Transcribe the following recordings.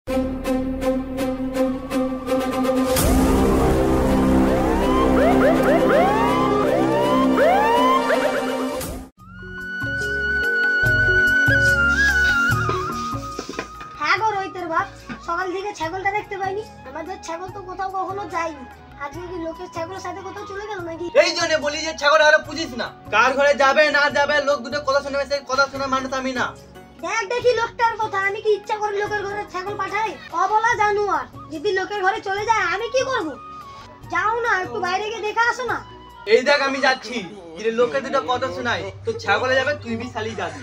সকাল থেকে ছাগলটা দেখতে পাইনি। আমাদের ছাগল তো কোথাও কখনো যায়নি, আজকে কি লোকের ছাগলের সাথে কোথাও চলে গেল নাকি? এই জন্য বলি যে ছাগল আর পুজিস না, কার ঘরে যাবে না যাবে লোক দুটো কথা শুনবে, সেই কথা শোনা মানুষ আমি না। দেখ দেখি লোকটার কথা, আমি কি ইচ্ছা করে লোকের ঘরে ছাগল পাঠাই? অবলা জানোয়ার, যদি লোকের ঘরে চলে যায় আমি কি করব? যাও না, একটু বাইরে গিয়ে দেখে আসো না। এই দেখ আমি যাচ্ছি, যে লোকে দুটো কথা শোনাই, তো ছাগলে যাবে তুই বি শালি যাবি।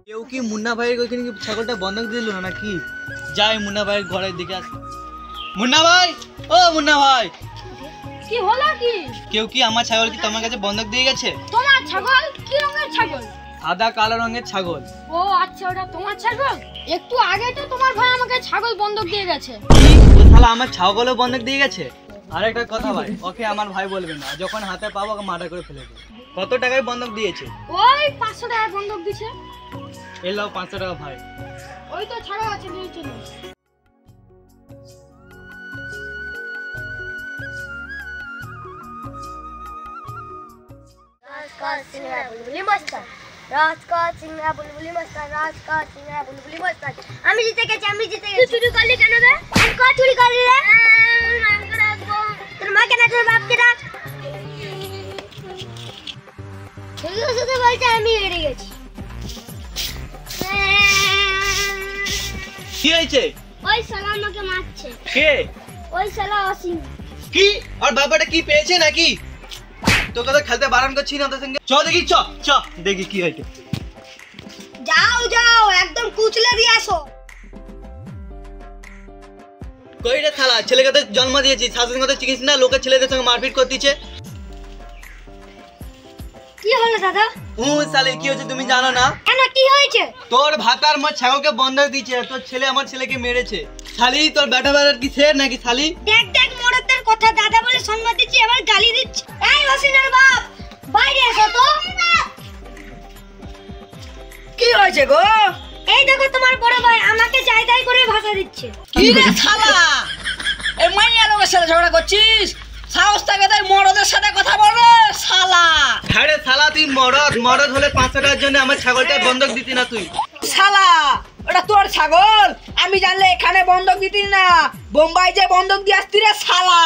কেউ কি মুন্না ভাইয়ের ওইখানে কি ছাগলটা বন্ধক দিল না নাকি? যাই মুন্না ভাইয়ের ঘরে দেখে আসি। মুন্না ভাই, ও মুন্না ভাই, কি হলো কি? কেউ কি আমার ছাগল কি তোমার কাছে বন্ধক দিয়ে গেছে? তোমার ছাগল? কি রঙের ছাগল? সাদা কালো রঙের ছাগল। ও আচ্ছা, ওটা তোমার ছাগল। একটু আগে তো তোমার ভাই আমাকে ছাগল বন্ধক দিয়ে গেছে। কি? ও শালা আমার ছাগলও বন্ধক দিয়ে গেছে? আরেকটা কথা ভাই, ওকে আমার ভাই বলবে না, যখন হাতে পাবো ওকে মার্ডার করে ফেলে দেবো। কত টাকায় বন্ধক দিয়েছে? ওই 500 টাকা বন্ধক দিয়েছে। এই লাও 500 টাকা ভাই। ওই তো ছাড়া আছে দিয়েছে না। রাজকার সিংহা বুলবুলি মস্তান, রাজকার সিংহা বুলবুলি মস্তান, রাজকার সিংহা বুলবুলি মস্তান। আমি জিতে গেছি, আমি জিতে গেছি। চুরি করলি কেন রে? ক চুরি করলি রে? তোর মা কেন, তোর বাপকে ডাক। শুধু শুধু বলছে আমি হেরে গেছি। কি হয়েছে? ওই শালা আমাকে মারছে। কে? ওই শালা অসীম। কি? আর বাবাটা কি পেয়েছে নাকি? তোকে তো খেলতে বারণ করছি না ওদের সঙ্গে। চ দেখি, চ চ দেখি কি হয়েছে। যাও যাও, একদম কুচলে দিয়ে আসো। কই রে শালা, ছেলেকে তো জন্ম দিয়েছি, শাসন করতে শিখিস না, লোকের ছেলেদের সঙ্গে মারপিট করতেছে। কি হলো দাদা? শালি কি হয়েছে তুমি জানো না? কেন, কি হয়েছে? তোর ভাতার মা ছাগলকে বন্ধক দিয়েছে, তোর ছেলে আমার ছেলেকে মেরেছে। শালি তোর বেটা বেটার কি শের নাকি শালি? দেখ দেখ, মরদের কথা দাদা বলে সম্মান দিচ্ছি, আবার গালি দিচ্ছি। এই অসীমের বাপ, বাইরে এসো তো। কি হয়েছে গো? এই দেখো তোমার বড় ভাই আমাকে যাই তাই করে ভাষা দিচ্ছে। কি রে শালা, এই মাইয়া লোকের সাথে ঝগড়া করছিস? সাহস থাকে তাই মরদের সাথে কথা বলো শালা। হ্যাঁ রে শালা, তুই মরদ হলে 500 টাকার জন্য আমার ছাগলটা বন্ধক দিতি না তুই? শালা ওটা তোর ছাগল, আমি জানলে এখানে বন্ধক দিতি না, বোম্বাই যে বন্ধক দিয়ে আসতি রে শালা।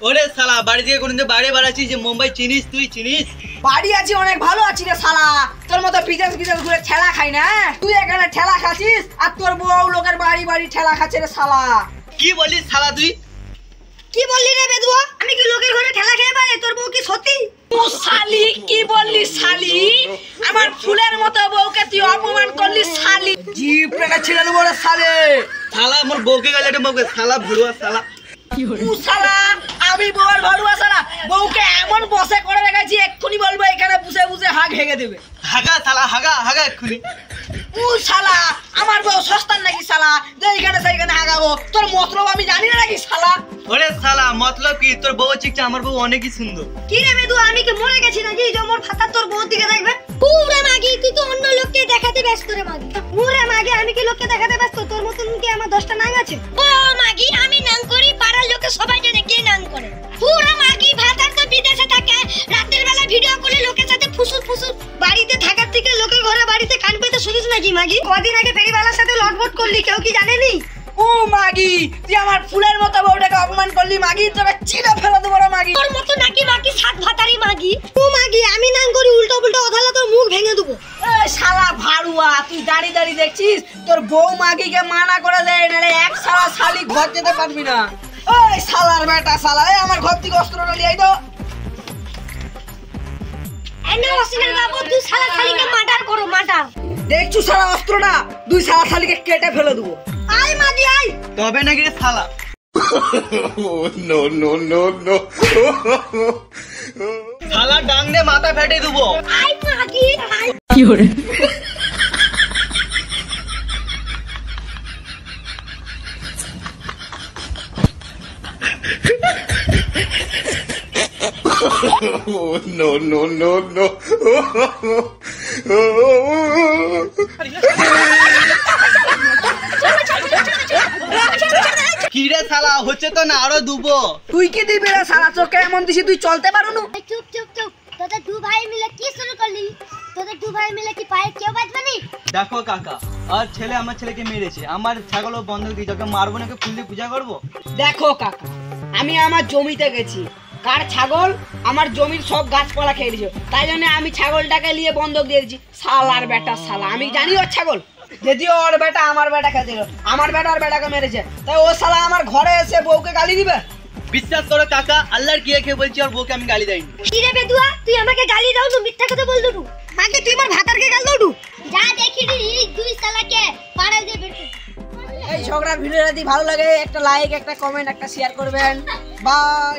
ওরে শালা, বাড়ি থেকে কোনদিন বাইরে বাড়াচ্ছিস যে মুম্বাই চিনিস? তুই চিনিস? বাড়ি আছি, অনেক ভালো আছি রে শালা, তোর মতো বিদেশ বিদেশ ঘুরে ঠেলা খাই না। তুই এখানে ঠেলা খাচ্ছিস আর তোর বউ লোকের বাড়ি বাড়ি ঠেলা খাচ্ছে রে শালা। কি বলিস শালা তুই? কি বললি রে বেদুয়া? আমি কি লোকের ঘরে ঠেলা খেয়ে পারে? তোর বউ কি সত্যি? ও শালি, কি বললি শালি? আমার ফুলের মতো বউকে তুই অপমান করলি শালি। জিপ রেখে ছিড়ে দেবো রে শালি। শালা আমার বউকে গেলে এটা বউকে শালা ভুলুয়া শালা। ও শালা, আমি বউর ভাড়ুয়া শালা, বউকে এমন বসে করে রেখেছি এক্ষুনি বলবো এখানে বুঝে বুঝে হাগ হেগে দেবে। হাগা শালা, হাগা হাগা এক্ষুনি। ও শালা, আমার বউ সস্তার নাকি শালা, যেইখানে সেইখানে হাগাবো? তোর মতলব আমি জানি না নাকি শালা? ওরে শালা, মতলব কি? তোর বউ চিকটা, আমার বউ অনেকই সুন্দর। কি রে বেদুয়া, আমি কি মরে গেছি নাকি যে মোর ফাতা তোর বউর দিকে দেখবে? পুরে মাগি, তুই তো অন্য লোককে দেখাতে ব্যস্ত রে মাগি। পুরে মাগি, আমি কি লোককে দেখাতে ব্যস্ত? তোর মতন কি আমার 10টা নাং আছে? ও মাগি, আমি নাং করি, পাড়ার লোকে সবাই জানে কে নাং করে। পুরে মাগি, ভাতার তো বিদেশে থাকে, রাতের বেলা ভিডিও করে লোকের সাথে ফুসুর ফুসুর। বাড়িতে থাকার থেকে লোকের ঘরে বাড়িতে কান পেতে শুনিস নাকি মাগি? কদিন আগে ফেরিওয়ালার সাথে লটবট করলি, কেউ কি জানেনি? ও মাগি, তুই আমার ফুলের মতো বউটাকে অপমান করলি মাগি, তোকে চিড়ে ফেলে দেবো রে মাগি। তোর মতো নাকি বাকি সাত ভাতারি মাগি? ও মাগি, আমি নাং করি, উল্টো পুল্টো অধালা তোর মুখ ভেঙে দেবো। এই শালা ভাড়ুয়া, তুই দাঁড়িয়ে দাঁড়িয়ে দেখছিস? তোর বউ মাগিকে মানা করে দেয়, নাহলে এক শালা শালি ঘর যেতে পারবি না। ওই শালার বেটা শালা, এই আমার ঘর থেকে অস্ত্রটা নিয়ে আই তো। এনে অসীমের বাবু, তুই শালা শালিকে মার্ডার করো, মার্ডার। দেখছু শালা অস্ত্রটা, দুই শালা শালিকে কেটে ফেলে দেবো। আয় মাগি আয়। তবে নাকি রে শালা? no, no, no, no. শালা ডাং দিয়ে মাথা ফেটে দেবো। আয় মাগি আয়। কি হরে? No, no, no, no. কি রে শালা, হচ্ছে তো না, আরো দুবো। তুই কি দিবি রে শালা, চোখে এমন দিছি তুই চলতে পারু না। এই চুপ চুপ চুপ, তোদের দু ভাই মিলে কি শুরু করলি? তোদের দু ভাই মিলে কি পায়ে কেউ বাজবে নি? দেখো কাকা, আর ছেলে আমার ছেলেকে মেরেছে, আমার ছাগল ও বন্ধক দিয়ে যাকে মারবো নাকি ফুল দিয়ে পূজা করবো? দেখো কাকা, আমি আমার জমিতে গেছি, কার ছাগল আমার জমির সব গাছপালা খেয়ে দিয়েছে, তাই জন্য আমি ছাগলটাকে নিয়ে বন্ধক দিয়ে দিয়েছি। শালার বেটা শালা, আমি জানি ওর ছাগল, যদিও ওর বেটা আমার বেটা খেতে দিল, আমার বেটা ওর বেটাকে মেরেছে, তাই ও শালা আমার ঘরে এসে বউকে গালি দিবে? বিশ্বাস করো কাকা, আল্লাহর কি খেয়ে বলছি, আর বউকে আমি গালি দেয়নি। কি রে বেদুয়া, তুই আমাকে গালি দাও তো, মিথ্যা কথা বল দুটু। আগে তুই আমার ভাতারকে গাল দাও। যা দেখি রে এই দুই শালাকে পাড়া দিয়ে বের কর। এই ঝগড়ার ভিডিও যদি ভালো লাগে একটা লাইক, একটা কমেন্ট, একটা শেয়ার করবেন। বাই।